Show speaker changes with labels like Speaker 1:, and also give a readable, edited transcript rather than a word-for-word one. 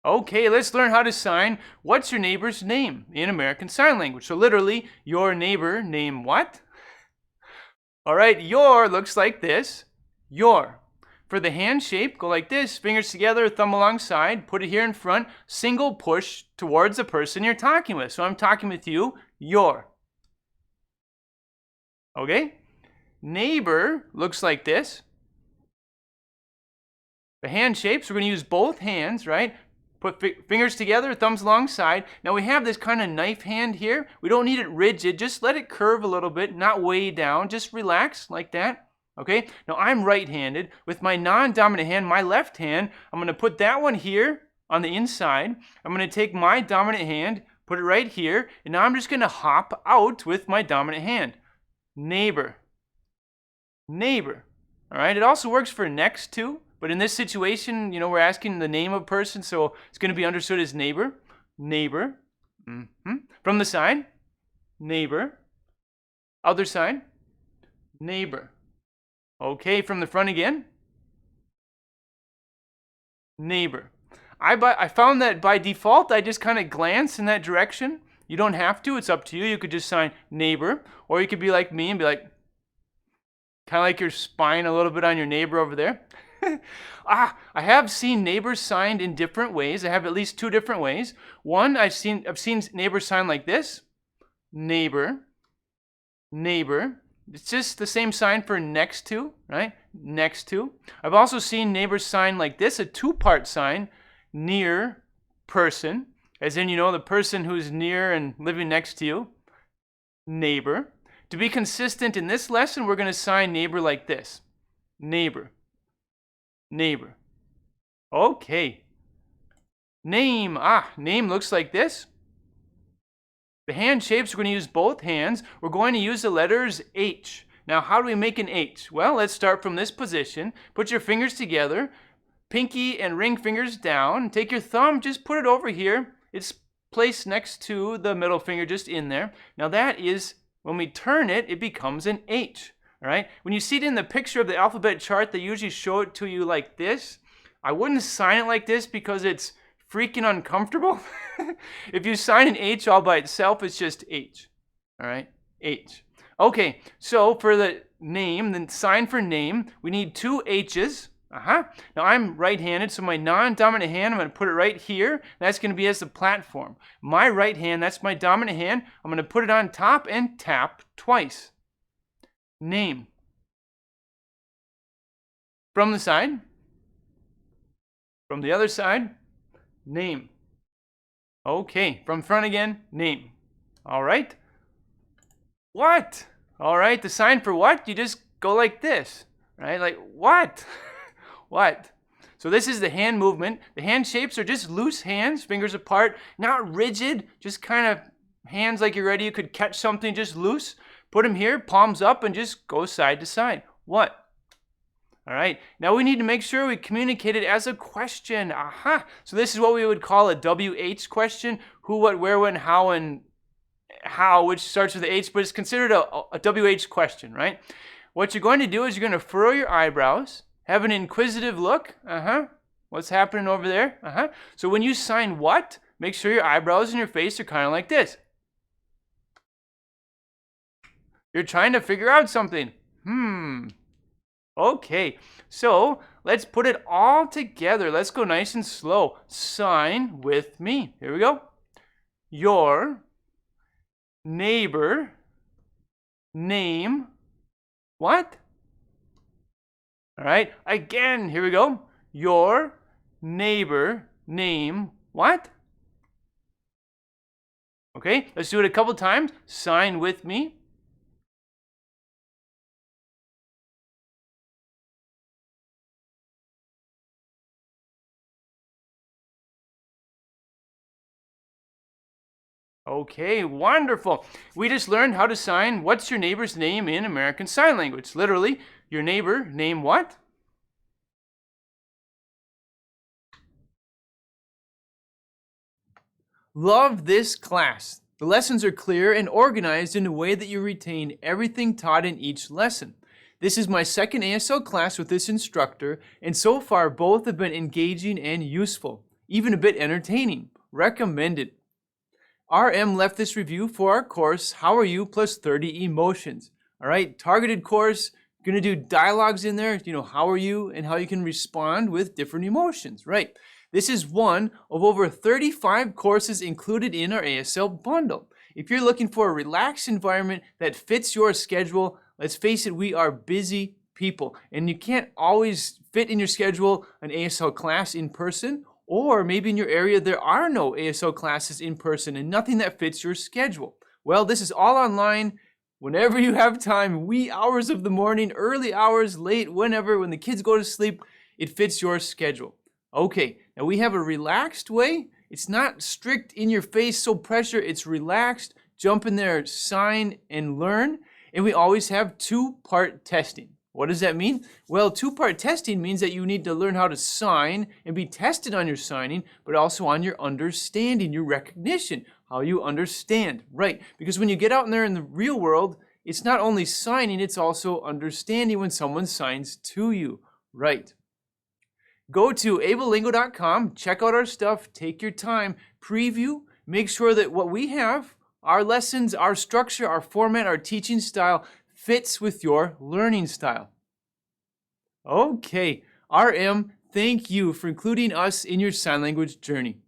Speaker 1: Okay, let's learn how to sign what's your neighbor's name in American Sign Language. So literally, your neighbor name what? All right, your looks like this, your. For the hand shape, go like this, fingers together, thumb alongside, put it here in front, single push towards the person you're talking with. So I'm talking with you, your. Okay? Neighbor looks like this. The hand shapes, we're going to use both hands, right? Put fingers together, thumbs alongside. Now we have this kind of knife hand here. We don't need it rigid. Just let it curve a little bit, not way down. Just relax like that. Okay? Now I'm right-handed. With my non-dominant hand, my left hand, I'm going to put that one here on the inside. I'm going to take my dominant hand, put it right here, and now I'm just going to hop out with my dominant hand. Neighbor. Neighbor. All right? It also works for next to. But in this situation, we're asking the name of a person, so it's going to be understood as neighbor. Neighbor. From the side, neighbor. Other side, neighbor. Okay, from the front again, neighbor. I found that by default, I just kind of glance in that direction. You don't have to. It's up to you. You could just sign neighbor, or you could be like me and be like, kind of like your spine a little bit on your neighbor over there. I have seen neighbors signed in different ways. I have at least two different ways. One, I've seen neighbors sign like this. Neighbor. Neighbor. It's just the same sign for next to, right? Next to. I've also seen neighbors sign like this, a two-part sign. Near person. As in, the person who's near and living next to you. Neighbor. To be consistent in this lesson, we're going to sign neighbor like this. Neighbor. Neighbor. Okay. Name. Name looks like this. The hand shapes, we're going to use both hands. We're going to use the letters H. Now, how do we make an H? Well, let's start from this position. Put your fingers together. Pinky and ring fingers down. Take your thumb, just put it over here. It's placed next to the middle finger, just in there. Now, that is, when we turn it, it becomes an H. All right. When you see it in the picture of the alphabet chart, they usually show it to you like this. I wouldn't sign it like this because it's freaking uncomfortable. If you sign an H all by itself, it's just H. All right. H. Okay. So for the name, the sign for name, we need two H's. Now I'm right-handed, so my non-dominant hand, I'm going to put it right here. That's going to be as the platform. My right hand, that's my dominant hand. I'm going to put it on top and tap twice. Name. From the side. From the other side. Name. Okay. From front again. Name. All right. What? All right. The sign for what? You just go like this. Right? Like what? What? So this is the hand movement. The hand shapes are just loose hands, fingers apart, not rigid, just kind of hands like you're ready. You could catch something just loose. Put them here, palms up, and just go side to side. What? All right. Now we need to make sure we communicate it as a question. So this is what we would call a WH question. Who, what, where, when, how, and how, which starts with the H, but it's considered a WH question, right? What you're going to do is you're going to furrow your eyebrows, have an inquisitive look. What's happening over there? So when you sign what, make sure your eyebrows and your face are kind of like this. You're trying to figure out something. Okay, so let's put it all together. Let's go nice and slow. Sign with me. Here we go. Your neighbor name what? All right, again, here we go. Your neighbor name what? Okay, let's do it a couple times. Sign with me. Okay, wonderful. We just learned how to sign what's your neighbor's name in American Sign Language. Literally, your neighbor name what? Love this class. The lessons are clear and organized in a way that you retain everything taught in each lesson. This is my second ASL class with this instructor, and so far both have been engaging and useful. even a bit entertaining. Recommended. RM left this review for our course, How Are You plus 30 Emotions. All right, targeted course, going to do dialogues in there, how are you and how you can respond with different emotions, right? This is one of over 35 courses included in our ASL bundle. If you're looking for a relaxed environment that fits your schedule, let's face it, we are busy people, and you can't always fit in your schedule an ASL class in person, or maybe in your area there are no ASL classes in person and nothing that fits your schedule. Well, this is all online. Whenever you have time, wee hours of the morning, early hours, late, whenever, when the kids go to sleep, it fits your schedule. Okay, now we have a relaxed way. It's not strict in your face, so pressure, it's relaxed. Jump in there, sign and learn. And we always have two-part testing. What does that mean? Well, two-part testing means that you need to learn how to sign and be tested on your signing, but also on your understanding, your recognition, how you understand, right? Because when you get out there in the real world, it's not only signing, it's also understanding when someone signs to you, right? Go to ablelingo.com, check out our stuff, take your time, preview, make sure that what we have, our lessons, our structure, our format, our teaching style fits with your learning style. Okay, RM, thank you for including us in your sign language journey.